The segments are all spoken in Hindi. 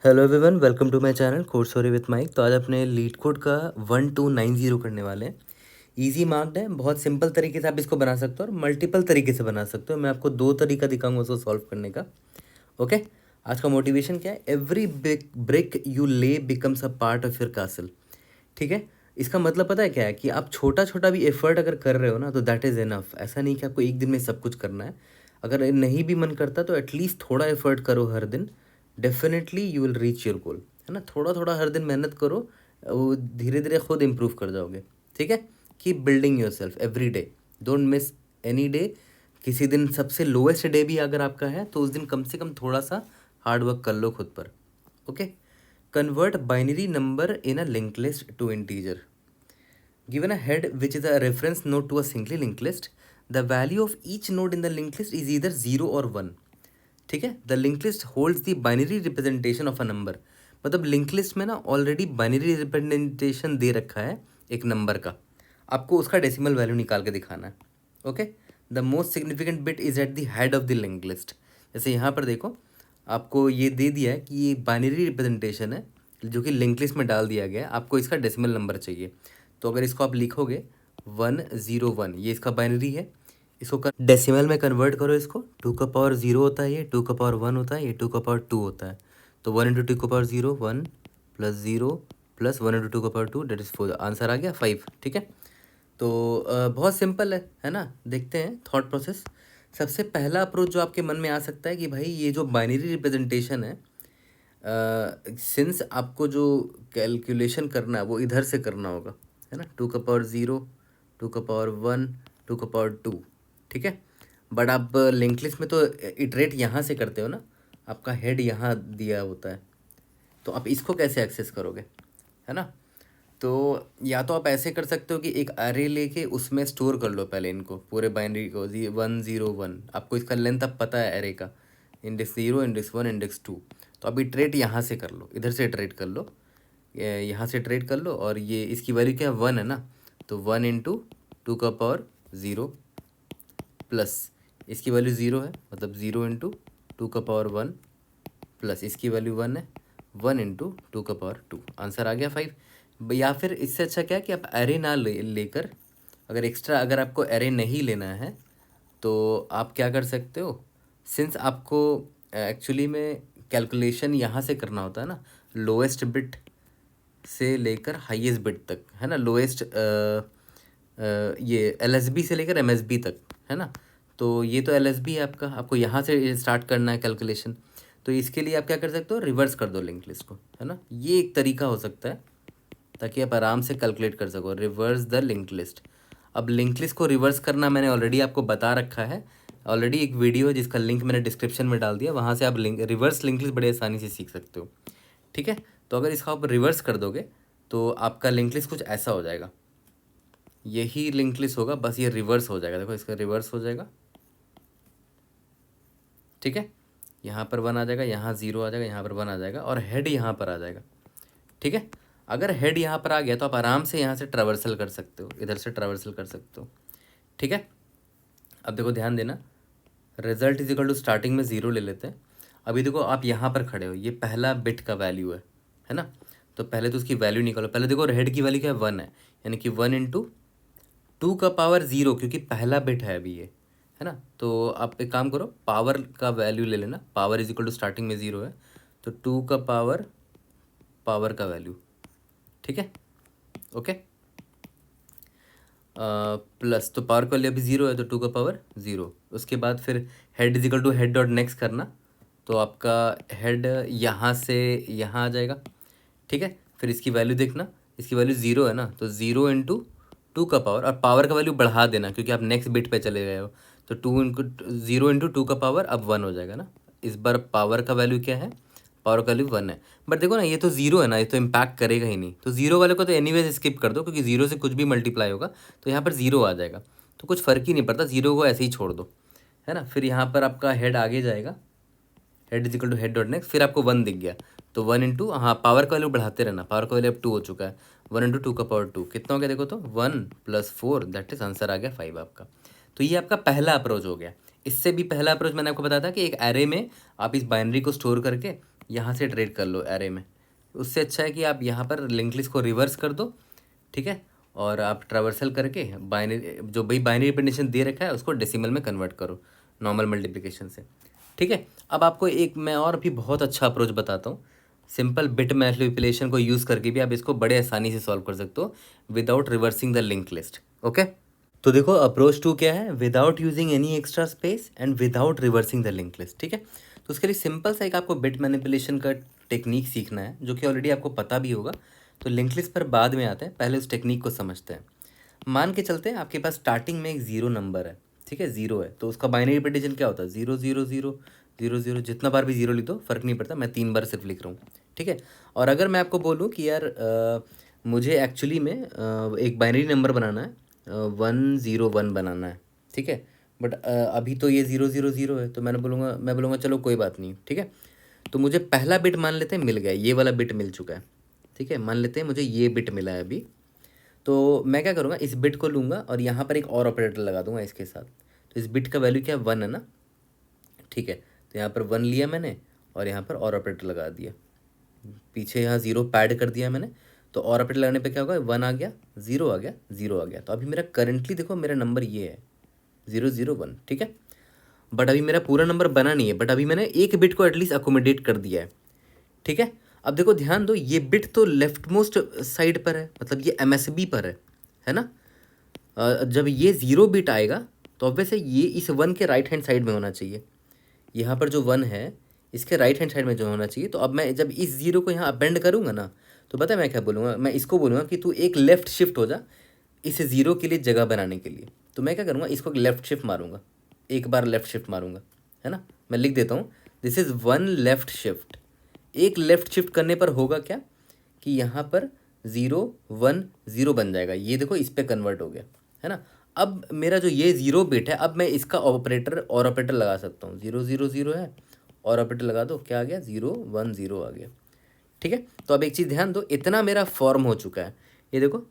Hello everyone, welcome to my channel code sorry with Mike. तो आज अपने लीड कोड का 1290 करने वाले हैं। इजी मार्क्ड है, बहुत सिंपल तरीके से आप इसको बना सकते हो और मल्टीपल तरीके से बना सकते हो। मैं आपको दो तरीका दिखाऊंगा उसको सॉल्व करने का। ओके, आज का मोटिवेशन क्या है? एवरी ब्रिक यू ले becomes a part of your castle. ठीक है, इसका मतलब पता है क्या है कि आप छोटा छोटा भी एफर्ट अगर कर रहे हो ना तो दैट इज़ इनफ। ऐसा नहीं कि आपको एक दिन में सब कुछ करना है। अगर नहीं भी मन करता तो एटलीस्ट थोड़ा एफर्ट करो हर दिन। Definitely you will reach your goal, है ना। थोड़ा थोड़ा हर दिन मेहनत करो, वो धीरे धीरे खुद इम्प्रूव कर जाओगे। ठीक है, keep building your self every day, don't miss any day. किसी दिन सबसे लोएस्ट डे भी अगर आपका है तो उस दिन कम से कम थोड़ा सा हार्ड वर्क कर लो खुद पर। Okay, convert binary number in a linked list to integer. Given a head which is a reference node to a singly linked list, the value of each node in the linked list is either 0 or 1. ठीक है, the link list holds the binary representation of a number. मतलब लिंक लिस्ट में ना ऑलरेडी बाइनरी रिप्रेजेंटेशन दे रखा है एक नंबर का, आपको उसका डेसिमल वैल्यू निकाल के दिखाना है। Okay, the most significant bit is at the head of the link list. जैसे यहाँ पर देखो, आपको ये दे दिया है कि ये बाइनरी रिप्रेजेंटेशन है जो कि लिंक लिस्ट में डाल दिया गया है। आपको इसका डेसिमल नंबर चाहिए, तो अगर इसको आप लिखोगे 101, ये इसका बाइनरी है। इसको डेसिमल में कन्वर्ट करो, इसको 2 का पावर 0 होता है, ये 2 का पावर 1 होता है, ये 2 का पावर 2 होता है। तो 1 इंटू 2 का पावर 0 1 प्लस 0 प्लस 1 इंटू 2 का पावर 2 डेट इज़ 4। आंसर आ गया 5। ठीक है, तो बहुत सिंपल है ना। देखते हैं थॉट प्रोसेस। सबसे पहला अप्रोच जो आपके मन में आ सकता है कि भाई ये जो बाइनरी रिप्रेजेंटेशन है, सिंस आपको जो कैलकुलेशन करना है वो इधर से करना होगा, है ना। 2 का पावर 0, 2 का पावर 1, 2 का पावर 2। ठीक है, बट आप लिंक लिस्ट में तो इटरेट यहाँ से करते हो ना, आपका हेड यहाँ दिया होता है, तो आप इसको कैसे एक्सेस करोगे, है ना। तो या तो आप ऐसे कर सकते हो कि एक एरे लेके उसमें स्टोर कर लो पहले इनको पूरे बाइनरी को 101। आपको इसका लेंथ अब पता है एरे का, इंडेक्स 0, इंडेक्स 1, इंडेक्स 2। तो अभी ट्रेड यहाँ से कर लो, इधर से ट्रेड कर लो, यहाँ से ट्रेड कर लो। और ये इसकी वैल्यू क्या है? 1 है ना, तो 1 इंटू 2 का पावर 0 प्लस इसकी वैल्यू 0 है, मतलब 0 इंटू 2 का पावर 1 प्लस इसकी वैल्यू 1 है, 1 इंटू 2 का पावर 2। आंसर आ गया 5। या फिर इससे अच्छा क्या है कि आप एरे ना लेकर, अगर एक्स्ट्रा अगर आपको एरे नहीं लेना है तो आप क्या कर सकते हो, सिंस आपको एक्चुअली में कैलकुलेशन यहाँ से करना होता है ना, लोएस्ट बिट से लेकर हाईएस्ट बिट तक, है ना। लोएस्ट ये एलएसबी से लेकर एमएसबी तक, है ना। तो ये तो एलएसबी है आपका, आपको यहाँ से स्टार्ट करना है कैलकुलेशन। तो इसके लिए आप क्या कर सकते हो, रिवर्स कर दो लिंक लिस्ट को, है ना। ये एक तरीका हो सकता है ताकि आप आराम से कैलकुलेट कर सको, रिवर्स द लिंक लिस्ट। अब लिंक लिस्ट को रिवर्स करना मैंने ऑलरेडी आपको बता रखा है, ऑलरेडी एक वीडियो है जिसका लिंक मैंने डिस्क्रिप्शन में डाल दिया, वहाँ से आप रिवर्स लिंक लिस्ट बड़े आसानी से सीख सकते हो। ठीक है, तो अगर इसको आप रिवर्स कर दोगे तो आपका लिंक लिस्ट कुछ ऐसा हो जाएगा। यही लिंक लिस्ट होगा, बस ये रिवर्स हो जाएगा। देखो इसका रिवर्स हो जाएगा। ठीक है, यहाँ पर 1 आ जाएगा, यहाँ 0 आ जाएगा, यहाँ पर 1 आ जाएगा और हेड यहाँ पर आ जाएगा। ठीक है, अगर हेड यहाँ पर आ गया तो आप आराम से यहाँ से ट्रैवर्सल कर सकते हो, इधर से ट्रैवर्सल कर सकते हो। ठीक है, अब देखो ध्यान देना, result is equal to starting में 0 ले लेते हैं। अभी देखो आप यहाँ पर खड़े हो, ये पहला बिट का वैल्यू है ना। तो पहले तो उसकी वैल्यू निकालो। पहले देखो हेड की वैल्यू क्या है? 1 है, यानी कि 1 इंटू 2 का पावर 0, क्योंकि पहला बिट है अभी ये, है ना। तो आप एक काम करो, पावर का वैल्यू ले लेना। Power is equal to starting में 0 है, तो 2 का पावर पावर का वैल्यू। ठीक है, ओके। प्लस तो पावर का वैल्यू अभी 0 है, तो 2 का पावर 0। उसके बाद फिर head is equal to head dot next करना, तो आपका हेड यहाँ से यहाँ आ जाएगा। ठीक है, फिर इसकी वैल्यू देखना, इसकी वैल्यू 0 है ना, तो 0 इंटू 2 का पावर, और पावर का वैल्यू बढ़ा देना क्योंकि आप नेक्स्ट बिट पे चले गए हो। तो 0 इंटू 2 का पावर अब 1 हो जाएगा ना। इस बार पावर का वैल्यू क्या है? पावर का वैल्यू 1 है। बट देखो ना, ये तो 0 है ना, ये तो इम्पैक्ट करेगा ही नहीं, तो 0 वाले को तो एनीवेज स्किप कर दो, क्योंकि 0 से कुछ भी मल्टीप्लाई होगा तो यहाँ पर 0 आ जाएगा, तो कुछ फ़र्क ही नहीं पड़ता, 0 को ऐसे ही छोड़ दो, है ना। फिर यहाँ पर आपका हेड आगे जाएगा, head is equal to head dot next, फिर आपको 1 दिख गया, तो 1 इंटू, हाँ पावर का वैल्यू बढ़ाते रहना, पावर का वैल्यू अब 2 हो चुका है। 1 इंटू 2 का पावर 2 कितना हो गया? देखो तो 1 + 4, दैट इज आंसर आ गया 5 आपका। तो ये आपका पहला अप्रोच हो गया। इससे भी पहला अप्रोच मैंने आपको बताया था कि एक एरे में आप इस बाइनरी को स्टोर करके यहाँ से ट्रेड कर लो एरे में। उससे अच्छा है कि आप यहाँ पर लिंक लिस्ट को रिवर्स कर दो, ठीक है, और आप ट्रावर्सल करके बाइनरी जो भाई बाइनरी रिप्रेजेंटेशन दे रखा है उसको डेसिमल में कन्वर्ट करो नॉर्मल मल्टीप्लिकेशन से, ठीक है। अब आपको एक मैं और भी बहुत अच्छा अप्रोच बताता हूँ। सिंपल बिट मैनिपुलेशन को यूज़ करके भी आप इसको बड़े आसानी से सॉल्व कर सकते हो without reversing the link list, okay. तो देखो अप्रोच 2 क्या है, without using any extra space and without reversing the link list, ठीक है। तो उसके लिए सिंपल सा एक आपको बिट मैनिपुलेशन का टेक्निक सीखना है जो कि ऑलरेडी आपको पता भी होगा। तो लिंक लिस्ट पर बाद में आते हैं, पहले उस टेक्निक को समझते हैं। मान के चलते हैं आपके पास स्टार्टिंग में एक ज़ीरो नंबर है, ठीक है, ज़ीरो है, तो उसका बाइनरी रिप्रेजेंटेशन क्या होता है, 0 0 0 0 0 0। जितना बार भी ज़ीरो लिख दो फ़र्क नहीं पड़ता, मैं 3 बार सिर्फ लिख रहा हूँ, ठीक है। और अगर मैं आपको बोलूँ कि यार मुझे एक्चुअली में एक बाइनरी नंबर बनाना है, 1 0 1 बनाना है, ठीक है, बट अभी तो ये 0 0 0 है, तो मैं बोलूँगा चलो कोई बात नहीं, ठीक है। तो मुझे पहला बिट मान लेते हैं मिल गया, ये वाला बिट मिल चुका है, ठीक है, मान लेते हैं मुझे ये बिट मिला है अभी। तो मैं क्या करूँगा, इस बिट को लूँगा और यहाँ पर एक और ऑपरेटर लगा दूंगा इसके साथ। तो इस बिट का वैल्यू क्या है, 1 है ना, ठीक है। तो यहाँ पर 1 लिया मैंने और यहाँ पर और ऑपरेटर लगा दिया, पीछे यहाँ 0 पैड कर दिया मैंने। तो और ऑपरेटर लगाने पे क्या होगा, 1 आ गया, 0 आ गया, 0 आ गया। तो अभी मेरा करंटली देखो मेरा नंबर ये है 0 0 1, ठीक है। बट अभी मेरा पूरा नंबर बना नहीं है, बट अभी मैंने एक बिट को एटलीस्ट अकोमोडेट कर दिया है, ठीक है। अब देखो ध्यान दो, ये बिट तो लेफ्ट मोस्ट साइड पर है, मतलब ये एमएसबी पर है ना। जब ये 0 बिट आएगा तो ऑब्वियस है ये इस 1 के राइट हैंड साइड में होना चाहिए। यहाँ पर जो 1 है इसके राइट हैंड साइड में जो होना चाहिए। तो अब मैं जब इस 0 को यहाँ अपेंड करूँगा ना, तो पता है मैं क्या बोलूँगा, मैं इसको बोलूँगा कि तू एक लेफ़्ट शिफ्ट हो जा इस 0 के लिए जगह बनाने के लिए। तो मैं क्या करूँगा, इसको लेफ़्ट शिफ्ट मारूँगा, एक बार लेफ़्ट शिफ्ट मारूँगा, है ना। मैं लिख देता हूँ, दिस इज़ 1 लेफ़्ट शिफ्ट। एक लेफ़्ट शिफ्ट करने पर होगा क्या कि यहाँ पर 0 1 0 बन जाएगा, ये देखो इस पर कन्वर्ट हो गया, है ना। अब मेरा जो ये 0 बिट है, अब मैं इसका ऑपरेटर और ऑपरेटर लगा सकता हूँ। 0 0 0 है और ऑपरेटर लगा दो, क्या आ गया, 0 1 0 आ गया, ठीक है। तो अब एक चीज़ ध्यान दो, इतना मेरा फॉर्म हो चुका है, ये देखो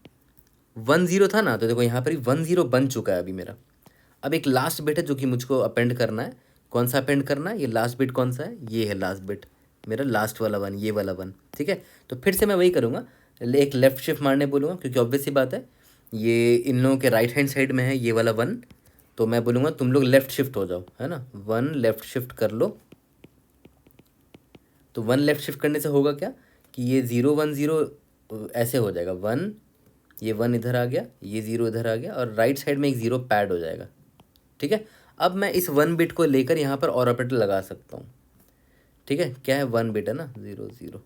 1 0 था ना, तो देखो यहाँ पर ही 1 0 बन चुका है अभी मेरा। अब एक लास्ट बिट है जो कि मुझको अपेंड करना है। कौन सा अपेंड करना है, ये लास्ट बिट कौन सा है, ये है लास्ट बिट मेरा, लास्ट वाला 1, ये वाला 1, ठीक है। तो फिर से मैं वही करूँगा, एक लेफ़्ट शिफ्ट मारने बोलूँगा, क्योंकि ऑब्वियस सी बात है ये इन लोगों के राइट हैंड साइड में है ये वाला 1। तो मैं बोलूँगा तुम लोग लेफ़्ट शिफ्ट हो जाओ, है ना, 1 लेफ़्ट शिफ्ट कर लो। तो 1 लेफ़्ट शिफ्ट करने से होगा क्या कि ये 0 1 0 ऐसे हो जाएगा, 1 ये 1 इधर आ गया, ये 0 इधर आ गया, और राइट साइड में एक 0 पैड हो जाएगा, ठीक है। अब मैं इस 1 बिट को लेकर यहाँ पर और ऑपरेटर लगा सकता हूँ, ठीक है। क्या है, 1 बिट है ना, 0 0,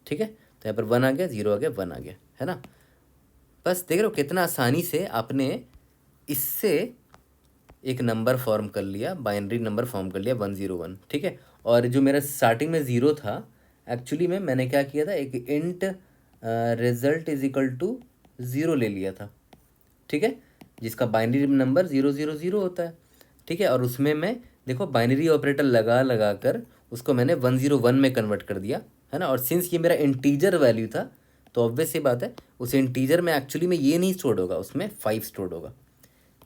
ठीक है। तो यहाँ पर 1 आ गया, 0 आ गया, 1 आ गया, है ना। बस देख रहे हो कितना आसानी से आपने इससे एक नंबर फॉर्म कर लिया, बाइनरी नंबर फॉर्म कर लिया 1 0 1, ठीक है। और जो मेरा स्टार्टिंग में 0 था, एक्चुअली में मैंने क्या किया था, एक int result is equal to 0 ले लिया था, ठीक है, जिसका बाइनरी नंबर 0 0 0 होता है, ठीक है। और उसमें मैं देखो बाइनरी ऑपरेटर लगा लगा कर उसको मैंने 1 0 1 में कन्वर्ट कर दिया, है ना। और सिंस ये मेरा इंटीजर वैल्यू था, तो ऑब्वियस सी बात है उस इंटीजर में एक्चुअली में ये नहीं स्टोर होगा, उसमें 5 स्टोर होगा,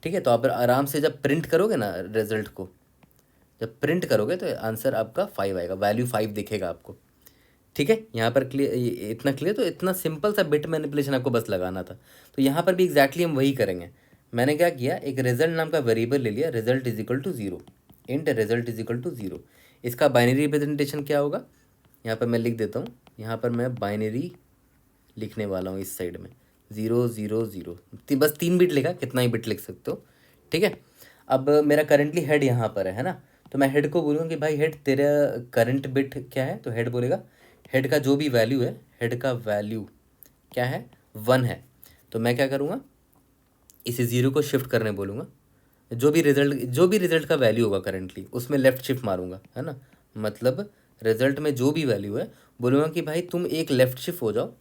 ठीक है। तो आप आराम से जब प्रिंट करोगे ना रिजल्ट को, जब प्रिंट करोगे तो आंसर आपका 5 आएगा, वैल्यू 5 दिखेगा आपको, ठीक है। यहाँ पर क्लियर, इतना क्लियर। तो इतना सिंपल सा बिट मैनिपुलेशन आपको बस लगाना था। तो यहाँ पर भी एग्जैक्टली हम वही करेंगे। मैंने क्या किया, एक रिजल्ट नाम का वेरिएबल ले लिया, result is equal to 0, int result is equal to 0। इसका बाइनरी रिप्रेजेंटेशन क्या होगा, यहाँ पर मैं लिख देता हूँ, यहाँ पर मैं बाइनरी लिखने वाला हूँ इस साइड में 0 0 0, बस 3 बिट लिखा, कितना ही बिट लिख सकते हो, ठीक है। अब मेरा करंटली हेड यहाँ पर है ना। तो मैं हेड को बोलूँगा कि भाई हेड तेरा करंट बिट क्या है, तो हेड बोलेगा हेड का जो भी वैल्यू है, हेड का वैल्यू क्या है, 1 है। तो मैं क्या करूँगा, इसे 0 को शिफ्ट करने बोलूँगा, जो भी रिजल्ट का वैल्यू होगा करंटली उसमें लेफ़्ट शिफ्ट मारूंगा, है ना। मतलब रिजल्ट में जो भी वैल्यू है बोलूँगा कि भाई तुम एक लेफ़्ट शिफ्ट हो जाओ,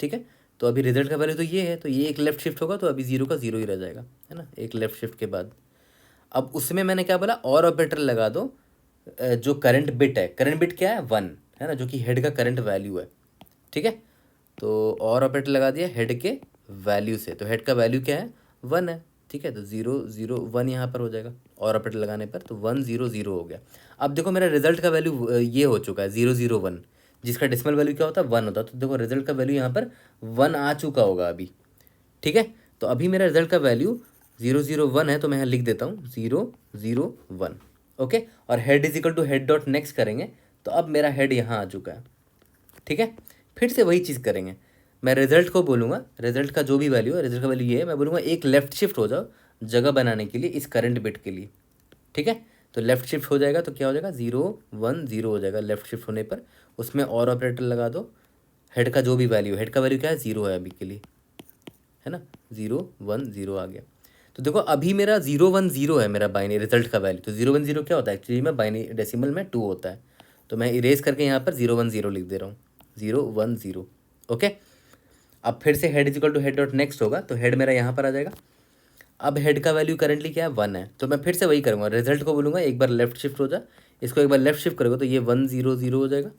ठीक है। तो अभी रिजल्ट का वैल्यू तो ये है, तो ये एक लेफ़्ट शिफ्ट होगा, तो अभी 0 का 0 ही रह जाएगा, है ना, एक लेफ़्ट शिफ्ट के बाद। अब उसमें मैंने क्या बोला, और ऑपरेटर लगा दो, जो करंट बिट है, करंट बिट क्या है, 1, है ना, जो कि हेड का करंट वैल्यू है, ठीक है। तो और ऑपरेटर लगा दिया हेड के वैल्यू से, तो हेड का वैल्यू क्या है, 1 है, ठीक है। तो 0 0 1 यहाँ पर हो जाएगा, और ऑपरेटर लगाने पर, तो 100 हो गया। अब देखो मेरा रिजल्ट का वैल्यू ये हो चुका है 001, जिसका डेसिमल वैल्यू क्या होता है 1 होता है। तो देखो रिजल्ट का वैल्यू यहाँ पर 1 आ चुका होगा अभी, ठीक है। तो अभी मेरा रिजल्ट का वैल्यू 001 है, तो मैं यहाँ लिख देता हूँ 001, ओके। और head is equal to head dot next करेंगे, तो अब मेरा हेड यहाँ आ चुका है, ठीक है। फिर से वही चीज़ करेंगे, मैं रिजल्ट को बोलूँगा, रिजल्ट का जो भी वैल्यू है, रिजल्ट का वैल्यू ये है, मैं बोलूँगा एक लेफ्ट शिफ्ट हो जाओ जगह बनाने के लिए इस करंट बिट के लिए, ठीक है। तो लेफ्ट शिफ्ट हो जाएगा तो क्या हो जाएगा 010 हो जाएगा लेफ्ट शिफ्ट होने पर। उसमें और ऑपरेटर लगा दो, हेड का जो भी वैल्यू, हेड का वैल्यू क्या है 0 है अभी के लिए, है ना, 010 आ गया। तो देखो अभी मेरा 010 है मेरा बाइनरी रिजल्ट का वैल्यू। तो 010 क्या होता है एक्चुअली में, बाइनरी डेसिमल में 2 होता है। तो मैं इरेज करके यहाँ पर 010 लिख दे रहा हूँ, 010, ओके। अब फिर से head is equal to head dot next होगा, तो हेड मेरा यहाँ पर आ जाएगा। अब हेड का वैल्यू करेंटली क्या है 1 है, तो मैं फिर से वही करूँगा, रिजल्ट को बोलूँगा एक बार लेफ्ट शिफ्ट हो जा, इसको एक बार लेफ्ट शिफ्ट करोगे तो ये 100 हो जाएगा।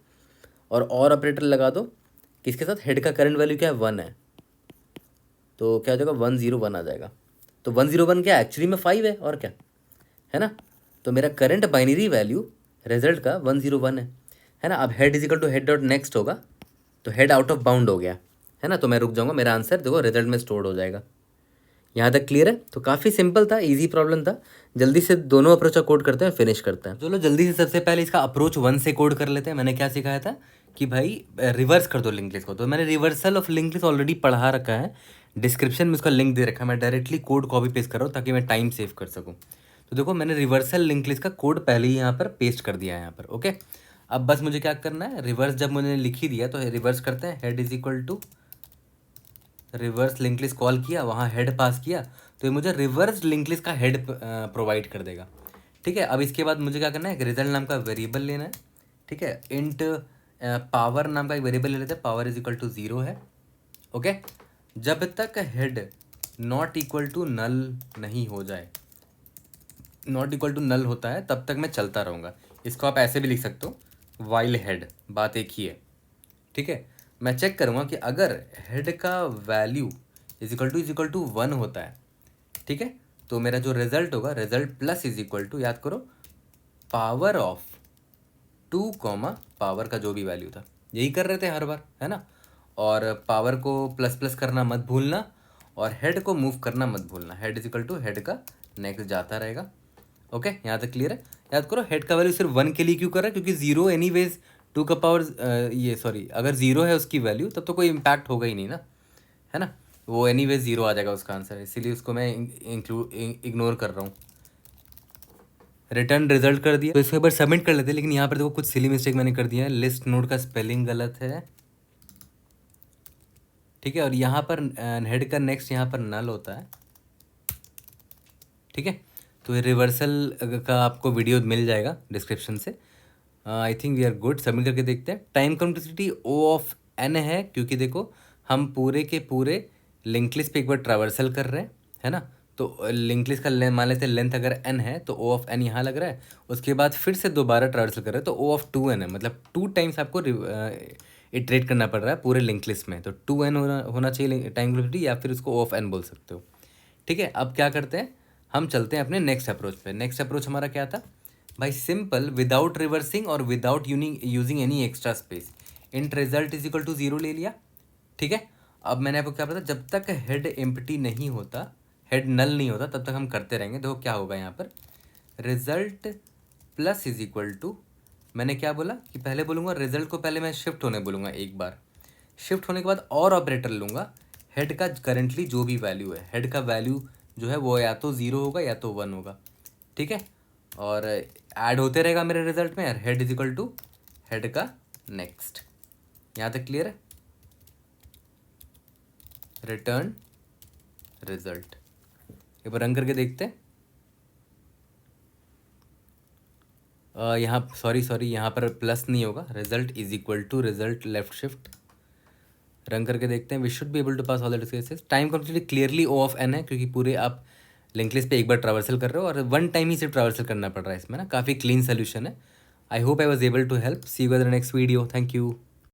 और ऑपरेटर लगा दो किसके साथ, हेड का करंट वैल्यू क्या है 1 है, तो क्या हो जाएगा 101 आ जाएगा। तो 101 क्या एक्चुअली में 5 है और क्या है ना। तो मेरा करंट बाइनरी वैल्यू रिजल्ट का 101 है ना। अब head is equal to head dot next होगा, तो हेड आउट ऑफ बाउंड हो गया, है ना। तो मैं रुक जाऊँगा, मेरा आंसर देखो रिजल्ट में स्टोर हो जाएगा। यहाँ तक क्लियर है। तो काफ़ी सिंपल था, इजी प्रॉब्लम था। जल्दी से दोनों अप्रोच का कोड करते हैं, फिनिश करते हैं। चलो जल्दी से सबसे पहले इसका अप्रोच 1 से कोड कर लेते हैं। मैंने क्या सिखाया था कि भाई रिवर्स कर दो लिंक लिस्ट को, तो मैंने reversal of link list already पढ़ा रखा है, डिस्क्रिप्शन में उसका लिंक दे रखा है। मैं डायरेक्टली कोड कॉपी पेस्ट कर रहा हूँ ताकि मैं टाइम सेव कर सकूँ। तो देखो मैंने रिवर्सल लिंक लिस्ट का कोड पहले ही यहाँ पर पेस्ट कर दिया है यहाँ पर, ओके। अब बस मुझे क्या करना है, रिवर्स जब मैंने लिख ही दिया तो रिवर्स करते हैं, head is equal to reverse link list call किया, वहाँ हेड पास किया, तो ये मुझे रिवर्स लिंक लिस्ट का हेड प्रोवाइड कर देगा, ठीक है। अब इसके बाद मुझे क्या करना है, एक रिजल्ट नाम का वेरिएबल लेना है, ठीक है। इंट पावर नाम का एक वेरिएबल ले लेते हैं, पावर इज इक्वल टू 0 है, ओके। जब तक head not equal to null नहीं हो जाए, नॉट इक्वल टू नल होता है तब तक मैं चलता रहूँगा। इसको आप ऐसे भी लिख सकते हो, वाइल हेड, बात एक ही है, ठीक है। मैं चेक करूँगा कि अगर हेड का वैल्यू इज इक्वल टू 1 होता है, ठीक है, तो मेरा जो रिजल्ट होगा, result plus is equal to, याद करो, पावर ऑफ 2 पावर का जो भी वैल्यू था, यही कर रहे थे हर बार, है ना। और पावर को प्लस प्लस करना मत भूलना, और हेड को मूव करना मत भूलना। Head is equal to head का नेक्स्ट जाता रहेगा, ओके। यहाँ तक क्लियर है। याद करो हेड का वैल्यू सिर्फ 1 के लिए क्यों कर रहा है, क्योंकि 0 एनीवेज 2 का पावर ये सॉरी अगर 0 है उसकी वैल्यू, तब तो कोई इम्पैक्ट होगा ही नहीं ना, है ना। वो एनीवेज 0 आ जाएगा उसका आंसर, इसीलिए उसको मैं इग्नोर कर रहा हूँ। रिटर्न रिजल्ट कर दिया, तो इसको एक बार सबमिट कर लेते हैं। लेकिन यहाँ पर देखो कुछ सिली मिस्टेक मैंने कर दिया है, लिस्ट नोड का स्पेलिंग गलत है, ठीक है। और यहाँ पर हेड का नेक्स्ट यहाँ पर नल होता है, ठीक है। तो ये रिवर्सल का आपको वीडियो मिल जाएगा डिस्क्रिप्शन से। I think we are good. Submit करके देखते हैं। Time complexity O of n है, क्योंकि देखो हम पूरे के पूरे लिंक लिस्ट पे एक बार ट्रावर्सल कर रहे हैं, है ना। तो लिंक लिस्ट का मान लेते हैं लेंथ अगर एन है, तो ओ ऑफ एन यहाँ लग रहा है। उसके बाद फिर से दोबारा ट्रावर्सल कर रहे हैं, तो ओ ऑफ 2n है, मतलब 2 टाइम्स आपको इटरेट करना पड़ रहा है पूरे लिंक लिस्ट में। तो 2n होना चाहिए टाइम कॉम्प्लेक्सिटी, या फिर उसको ओ ऑफ एन बोल सकते हो, ठीक है। अब क्या करते हैं, हम चलते हैं अपने नेक्स्ट अप्रोच पे। नेक्स्ट अप्रोच हमारा क्या था भाई, सिंपल, विदाउट रिवर्सिंग और without using any extra space. Int result is equal to 0 ले लिया, ठीक है। अब मैंने आपको क्या बताया, जब तक हेड एम्प्टी नहीं होता, हेड नल नहीं होता, तब तक हम करते रहेंगे। देखो क्या होगा यहाँ पर, result plus is equal to, मैंने क्या बोला कि पहले बोलूँगा रिजल्ट को पहले मैं शिफ्ट होने बोलूँगा एक बार, शिफ्ट होने के बाद और ऑपरेटर लूँगा, हेड का करेंटली जो भी वैल्यू है, हेड का वैल्यू जो है वो या तो 0 होगा या तो 1 होगा, ठीक है। और ऐड होते रहेगा मेरे रिजल्ट में, head is equal to head का नेक्स्ट। यहाँ तक क्लियर है। रिटर्न रिजल्ट, एक बार रन करके देखते हैं। यहाँ सॉरी यहाँ पर प्लस नहीं होगा, result is equal to result left shift. Run करके देखते हैं। We should be able to pass all the cases. Time complexity clearly O of n है, क्योंकि पूरे आप लिंक लिस्ट पे एक बार ट्रावर्सल कर रहे हो, और 1 टाइम ही सिर्फ ट्रावर्सल करना पड़ रहा है इसमें ना। काफ़ी क्लीन सोल्यूशन है। I hope I was able to help. See you in the next video. Thank you.